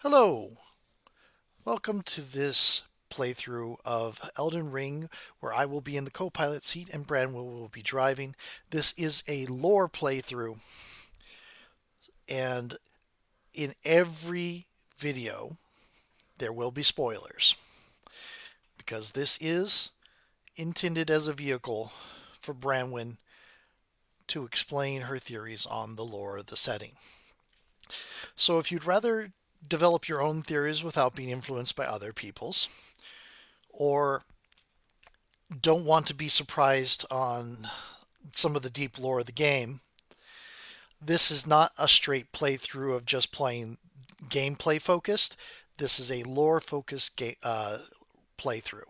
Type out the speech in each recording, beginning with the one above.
Hello, welcome to this playthrough of Elden Ring, where I will be in the co-pilot seat and Branwen will be driving. This is a lore playthrough, and in every video there will be spoilers, because this is intended as a vehicle for Branwen to explain her theories on the lore of the setting. So if you'd rather develop your own theories without being influenced by other people's, or don't want to be surprised on some of the deep lore of the game, this is not a straight playthrough of just playing gameplay focused. This is a lore focused playthrough.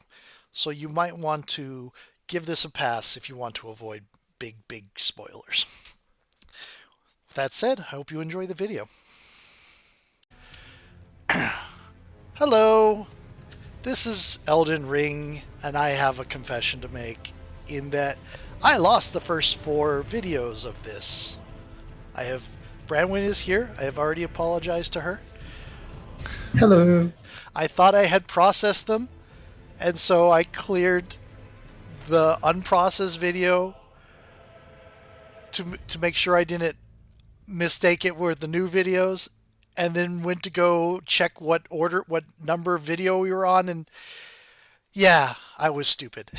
So you might want to give this a pass if you want to avoid big spoilers. With that said, I hope you enjoy the video. Hello, this is Elden Ring, and I have a confession to make in that I lost the first 4 videos of this. I have Branwen is here. I have already apologized to her. Hello. I thought I had processed them, and so I cleared the unprocessed video to make sure I didn't mistake it with the new videos, and then went to go check what number of video we were on, and yeah, I was stupid.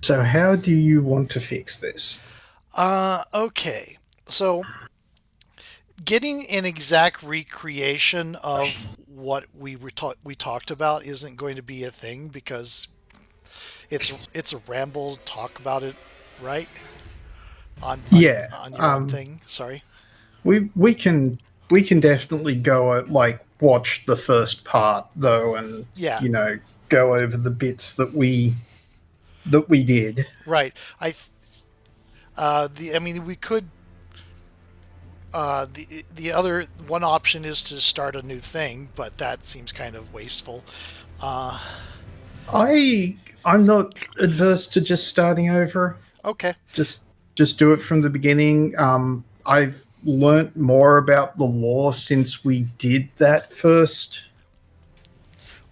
So, how do you want to fix this? Okay. So getting an exact recreation of what we talked about isn't going to be a thing because it's a ramble talk about it, right? On on Yeah, on your own thing. Sorry. we can definitely go like watch the first part though, and Yeah. go over the bits that we did. Right. I mean we could the other one option is to start a new thing, but that seems kind of wasteful. Uh, I'm not adverse to just starting over. okay. Just just do it from the beginning. I've learnt more about the lore since we did that first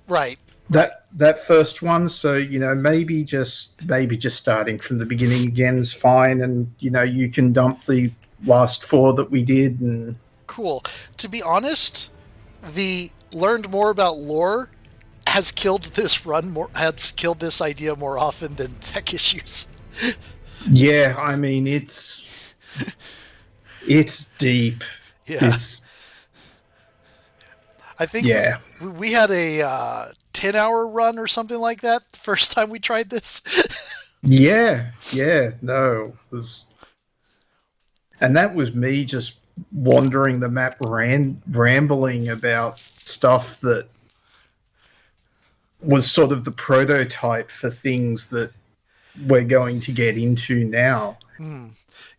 Right. Right. that first one. So maybe just starting from the beginning again is fine, and you can dump the last 4 that we did. And Cool. To be honest, the learned more about lore has killed this idea more often than tech issues. yeah, I mean it's deep. Yeah. It's I think yeah, we had a 10-hour run or something like that the first time we tried this. yeah. No, it was, and that was me just wandering the map, rambling about stuff that was sort of the prototype for things that we're going to get into now. Hmm.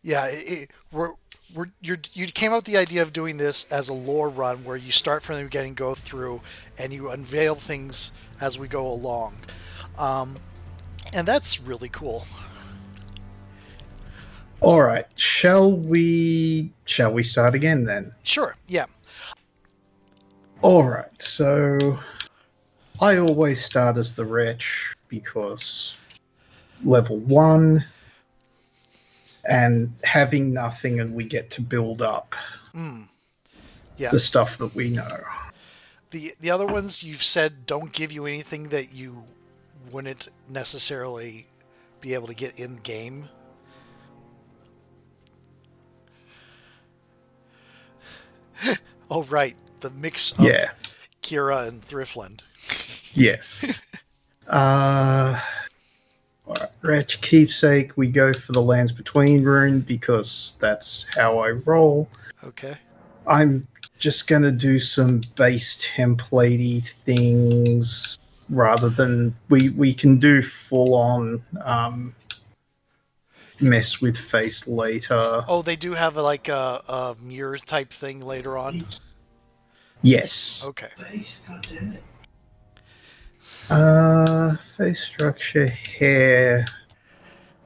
Yeah, you came up with the idea of doing this as a lore run where you start from the beginning, go through, and you unveil things as we go along. Um, and that's really cool. All right, shall we start again then? Sure, yeah. All right, so I always start as the wretch because level 1 and having nothing, and we get to build up Mm, yeah. the stuff that we know. The other ones you've said don't give you anything that you wouldn't necessarily be able to get in game. Oh, right, the mix of Yeah. Kira and Thrythlind. Yes. uh All right, Wretch Keepsake, we go for the Lands Between rune because that's how I roll. Okay. I'm just going to do some base templatey things rather than we can do full on mess with face later. Oh, they do have a mirror type thing later on. Yes. Okay. Face, goddammit. Face structure, hair.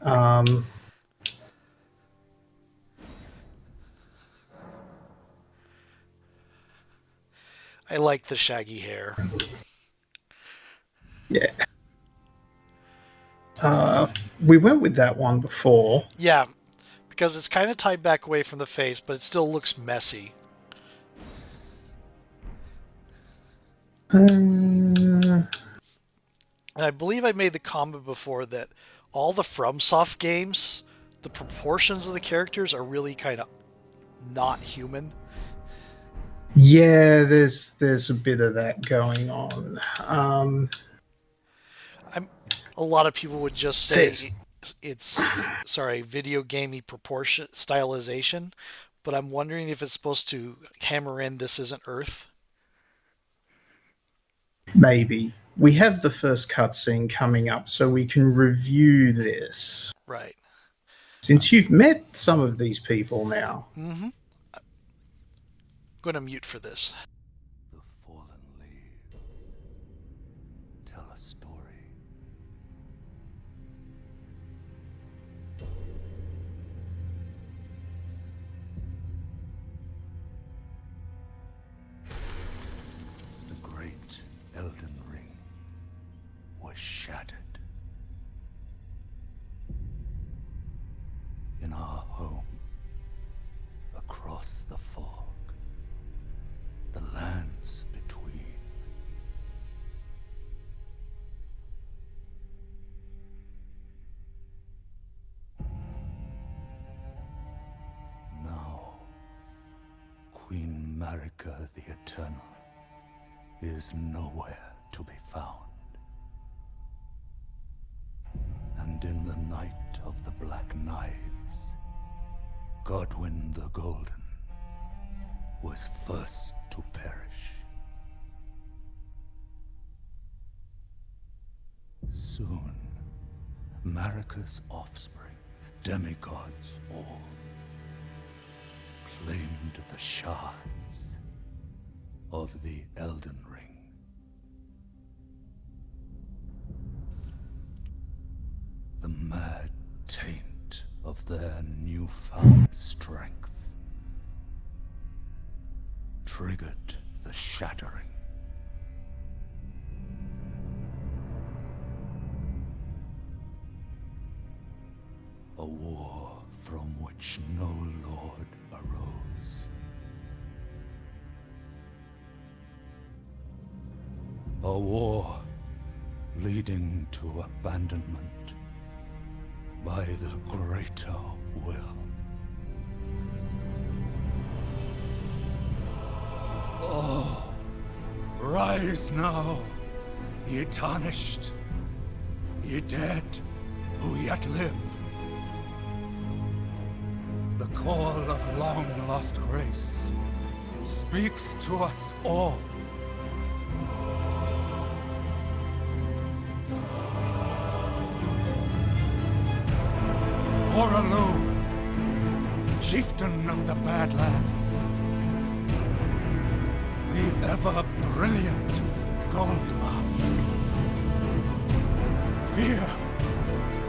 Um, I like the shaggy hair. Yeah. Uh, we went with that one before. Yeah, because it's kind of tied back away from the face, but it still looks messy. Uh, And I believe I made the comment before that all the FromSoft games, the proportions of the characters are really kind of not human. yeah, there's a bit of that going on. I'm a lot of people would just say There's it's sorry, video gamey proportion stylization, but I'm wondering if it's supposed to hammer in this isn't Earth. maybe we have the first cutscene coming up, so we can review this. Right. Since you've met some of these people now, Mm-hmm. I'm going to mute for this. The fallen leaves tell a story. The great Elden Ring was shattered. In our home, across the fog, the lands between. Now, Queen Marika the Eternal is nowhere to be found. And in the night of the Black Knives, Godwyn the Golden was first to perish. Soon, Marika's offspring, demigods all, claimed the shards of the Elden Ring. The mad taint of their newfound strength triggered the shattering. A war from which no lord arose. A war leading to abandonment by the greater will. Oh, rise now, ye tarnished, ye dead who yet live. The call of long-lost grace speaks to us all. Horalu, chieftain of the Badlands, the ever-brilliant Gold Mask. Fear,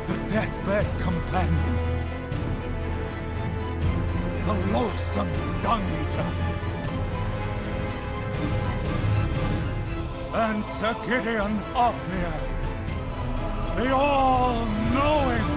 the deathbed companion, the loathsome Dung-Eater, and Sir Gideon Ofnir, the all-knowing.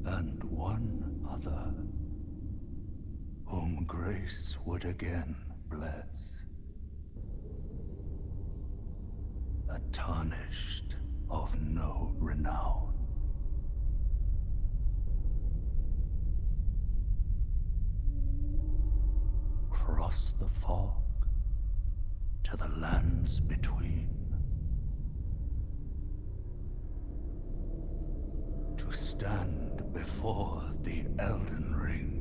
And one other, whom grace would again bless. A tarnished of no renown. Cross the fog to the lands between. To stand before the Elden Ring.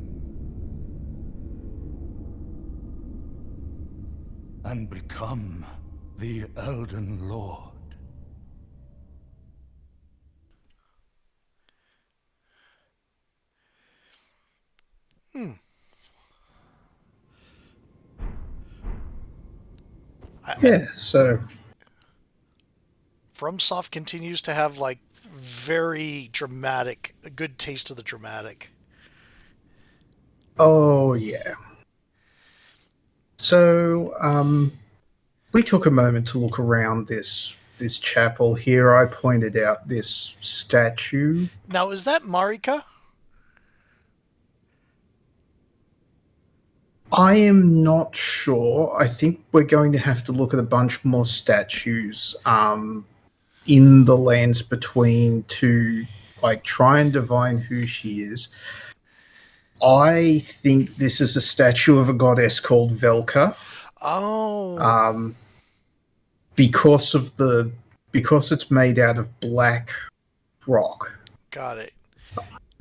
And become the Elden Lord. And Yeah, so FromSoft continues to have like very dramatic, a good taste of the dramatic. oh yeah. So we took a moment to look around this chapel here. I pointed out this statue. Now, is that Marika? I am not sure. I think we're going to have to look at a bunch more statues in the lands between to like try and divine who she is. I think this is a statue of a goddess called Velka. Oh, Um, because of the because it's made out of black rock. got it.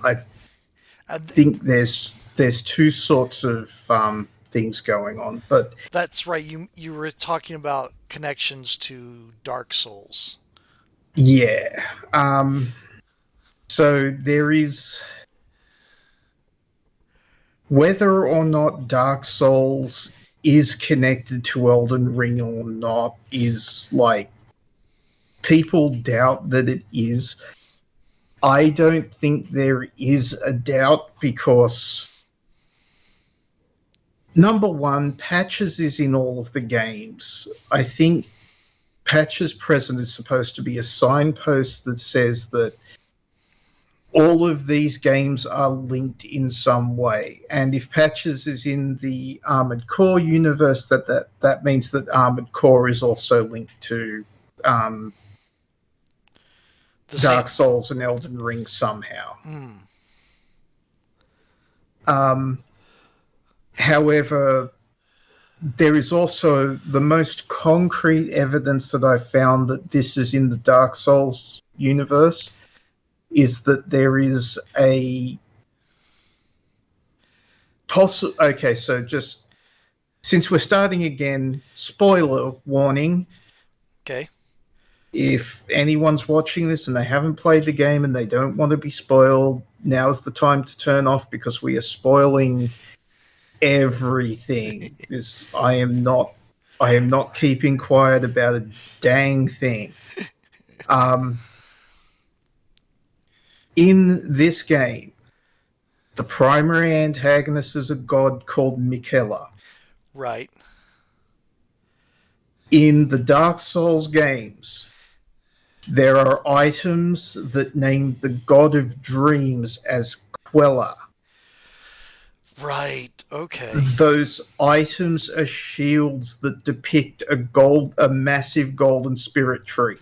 I And think there's two sorts of things going on, but that's right. You were talking about connections to Dark Souls. yeah. So there is whether or not Dark Souls is connected to Elden Ring or not is like people doubt that it is. I don't think there is a doubt because number one, Patches is in all of the games. I think Patches present is supposed to be a signpost that says that all of these games are linked in some way. And if Patches is in the Armored Core universe, that means that Armored Core is also linked to um, The Dark same. Souls and Elden Ring somehow. Mm, Um, However, there is also the most concrete evidence that I've found that this is in the Dark Souls universe is that there is a okay, so just since we're starting again, spoiler warning. okay. If anyone's watching this and they haven't played the game and they don't want to be spoiled, now's the time to turn off because we are spoiling everything. This I am not keeping quiet about a dang thing. Um, in this game, the primary antagonist is a god called Miquella. Right. In the Dark Souls games, there are items that name the god of dreams as Quella. Right. Okay. Those items are shields that depict a massive golden spirit tree.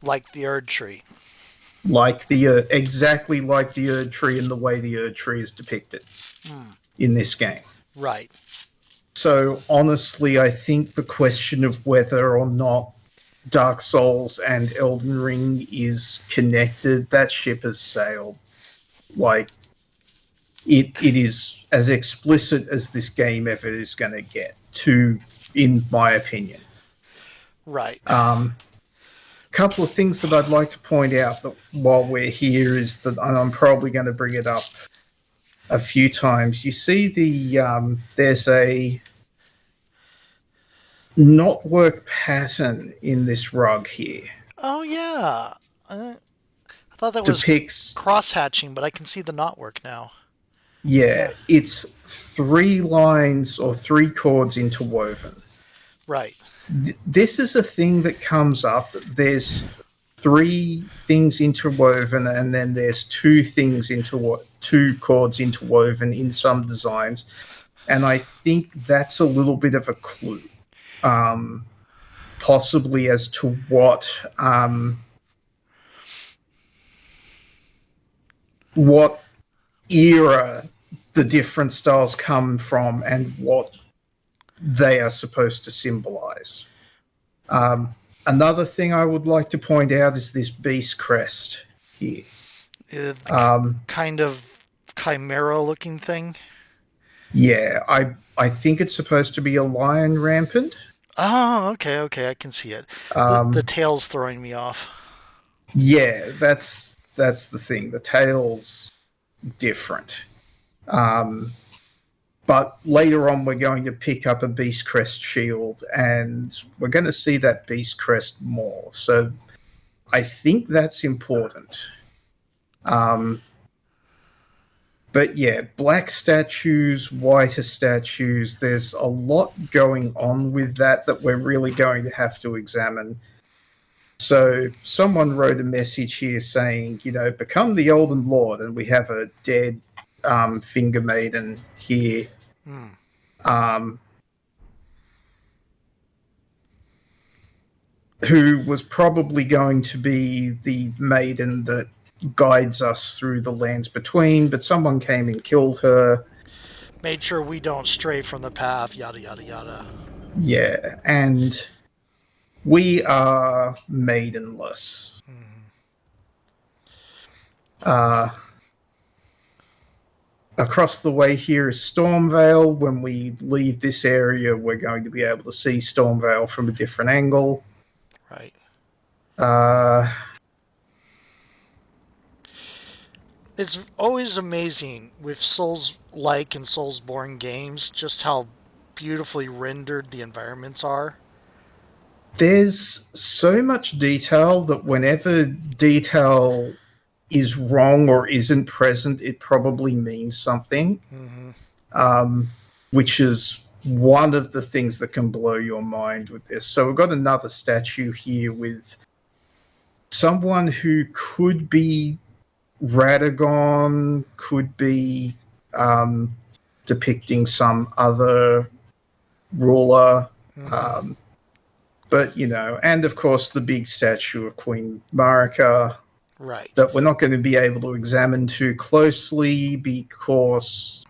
Like the Erd Tree. Like exactly like the Erd tree in the way the Erd tree is depicted in this game. Right. So honestly, I think the question of whether or not Dark Souls and Elden Ring is connected, that ship has sailed. Like it is as explicit as this game ever is going to get. In my opinion. Right. Couple of things that I'd like to point out that while we're here is that, and I'm probably going to bring it up a few times. You see there's a knotwork pattern in this rug here. Oh yeah. I thought that was Depicts, cross hatching, but I can see the knotwork now. yeah, it's 3 lines or 3 chords interwoven. Right. This is a thing that comes up. There's 3 things interwoven, and then there's 2 chords interwoven in some designs, and I think that's a little bit of a clue, possibly as to what era the different styles come from and what they are supposed to symbolize. Another thing I would like to point out is this beast crest here. Kind of chimera looking thing. Yeah, I think it's supposed to be a lion rampant. Oh, okay, okay, I can see it. The tail's throwing me off. Yeah, that's the thing. The tail's different. but later on, we're going to pick up a Beast Crest shield, and we're going to see that Beast Crest more. So I think that's important. But yeah, black statues, whiter statues, there's a lot going on with that we're really going to have to examine. So someone wrote a message here saying, become the Elden Lord, and we have a dead finger maiden here. Who was probably going to be the maiden that guides us through the lands between, but someone came and killed her. Made sure we don't stray from the path, yada, yada, yada. Yeah, and we are maidenless. Across the way here is Stormvale. When we leave this area, we're going to be able to see Stormvale from a different angle. Right. It's always amazing with Souls-like and Souls-born games just how beautifully rendered the environments are. There's so much detail that whenever detail is wrong or isn't present, it probably means something, which is one of the things that can blow your mind with this. So we've got another statue here with someone who could be Radagon, could be depicting some other ruler. But, and of course the big statue of Queen Marika. Right. That we're not going to be able to examine too closely because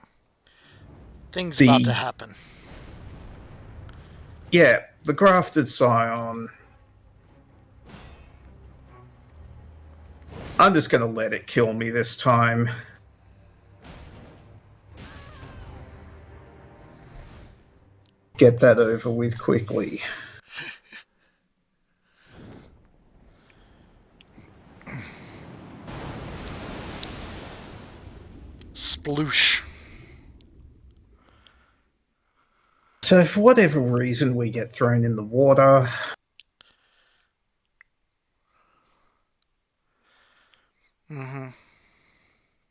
things about to happen. Yeah, the grafted scion. I'm just going to let it kill me this time. Get that over with quickly. Sploosh. So for whatever reason, we get thrown in the water.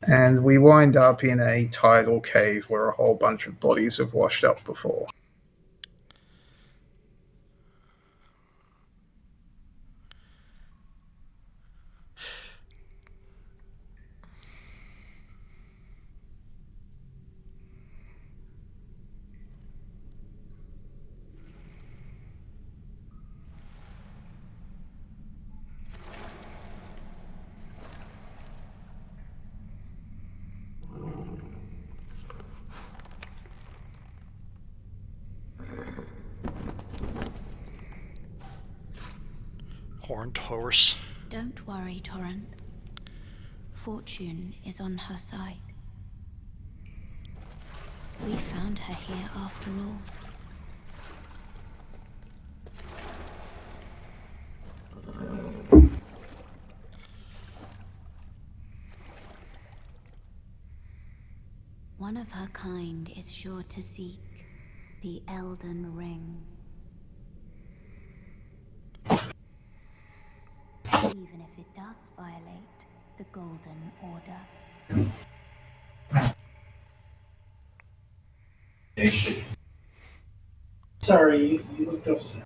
And we wind up in a tidal cave where a whole bunch of bodies have washed up before. Horned horse. Don't worry, Torrent. Fortune is on her side. We found her here after all. One of her kind is sure to seek the Elden Ring. Even if it does violate the Golden Order. Sorry, you looked upset.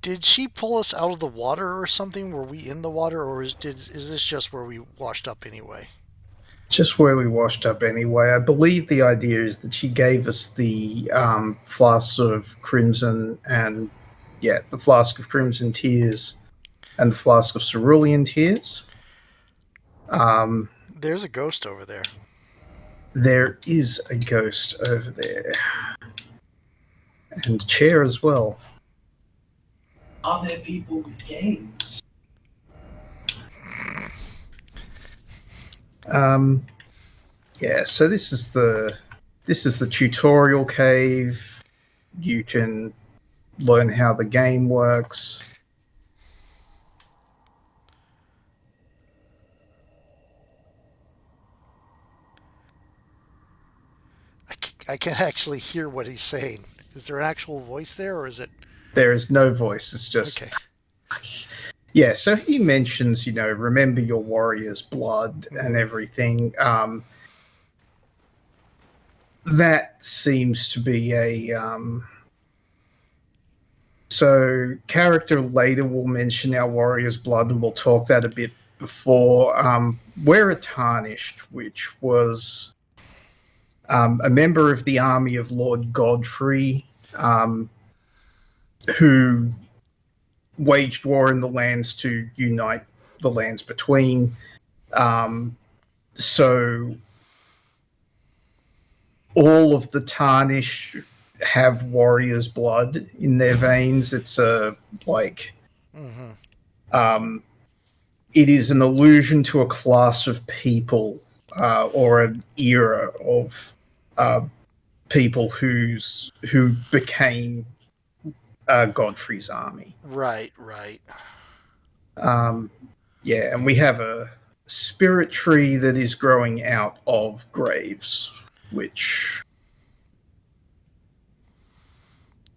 Did she pull us out of the water or something? Were we in the water, or is this just where we washed up anyway? Just where we washed up anyway. I believe the idea is that she gave us the flask of crimson and, the flask of crimson tears and the flask of cerulean tears. There's a ghost over there. There is a ghost over there. And a chair as well. Are there people with games? Yeah, so this is the tutorial cave. You can learn how the game works. I can't actually hear what he's saying. Is there an actual voice there, or is it There is no voice. It's just okay? yeah. So he mentions, remember your warrior's blood and everything. That seems to be a so character later will mention our warrior's blood, and we'll talk that a bit before. We're a tarnished, which was a member of the army of Lord Godfrey, who waged war in the lands to unite the lands between. So all of the tarnish have warrior's blood in their veins. It's it is an allusion to a class of people or an era of people who became Godfrey's army. Right, right. Yeah, and we have a spirit tree that is growing out of graves, which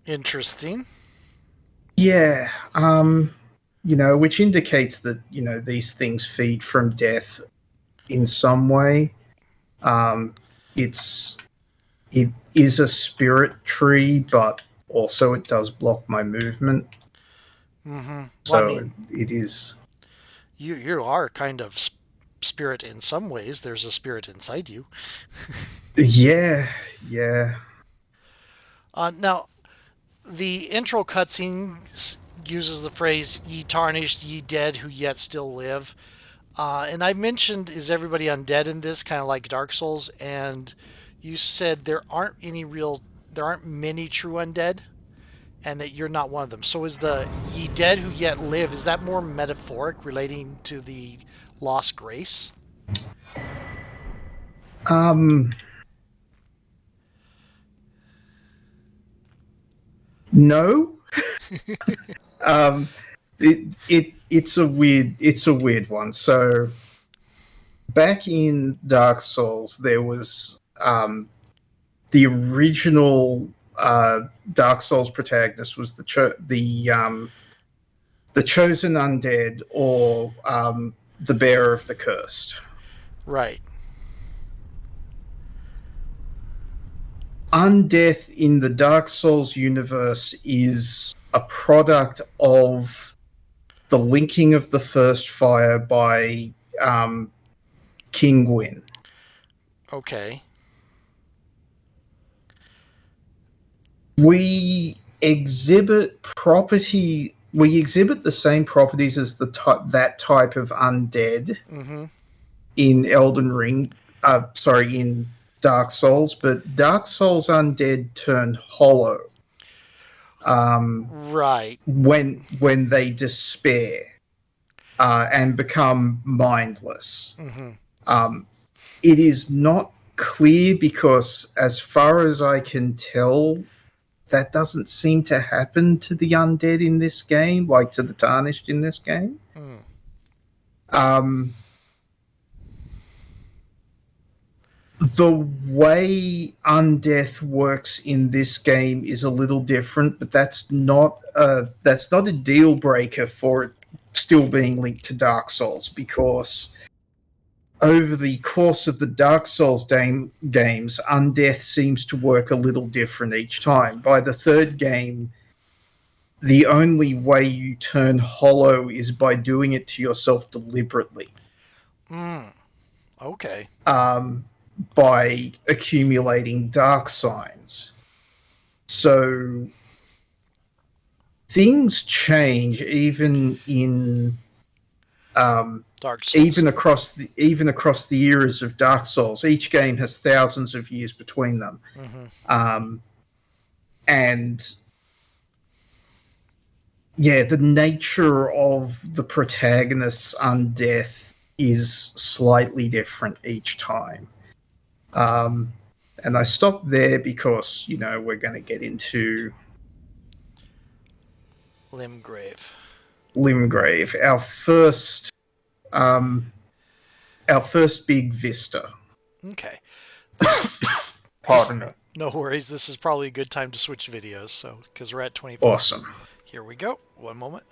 Interesting. yeah, which indicates that these things feed from death in some way. It is a spirit tree, but also it does block my movement. Well, So I mean, it is. you are kind of spirit in some ways. There's a spirit inside you. Yeah. Now, the intro cutscene uses the phrase "ye tarnished, ye dead, who yet still live." And I mentioned, is everybody undead in this, kind of like Dark Souls? And you said there aren't many true undead, and that you're not one of them. So is the ye dead who yet live, is that more metaphoric relating to the lost grace? No. It's a weird one. So back in Dark Souls, there was the original Dark Souls protagonist was the chosen undead, or the bearer of the cursed. Right. Undeath in the Dark Souls universe is a product of the linking of the first fire by King Gwyn. Okay. We exhibit the same properties as that type of undead in Elden Ring. In Dark Souls, but Dark Souls undead turn hollow. Right. When they despair and become mindless. It is not clear, because as far as I can tell, that doesn't seem to happen to the undead in this game, like to the tarnished in this game. The way undeath works in this game is a little different, but that's not a deal breaker for it still being linked to Dark Souls, because over the course of the Dark Souls games, undeath seems to work a little different each time. By the third game, the only way you turn hollow is by doing it to yourself deliberately. Okay. By accumulating dark signs. So things change even in Dark Souls. even across the eras of Dark Souls. Each game has thousands of years between them. And yeah, the nature of the protagonist's undeath is slightly different each time. And I stopped there because, we're going to get into Limgrave. Limgrave, our first big vista. Okay. Pardon me. No worries. This is probably a good time to switch videos. So, because we're at 24. Awesome. Here we go. One moment.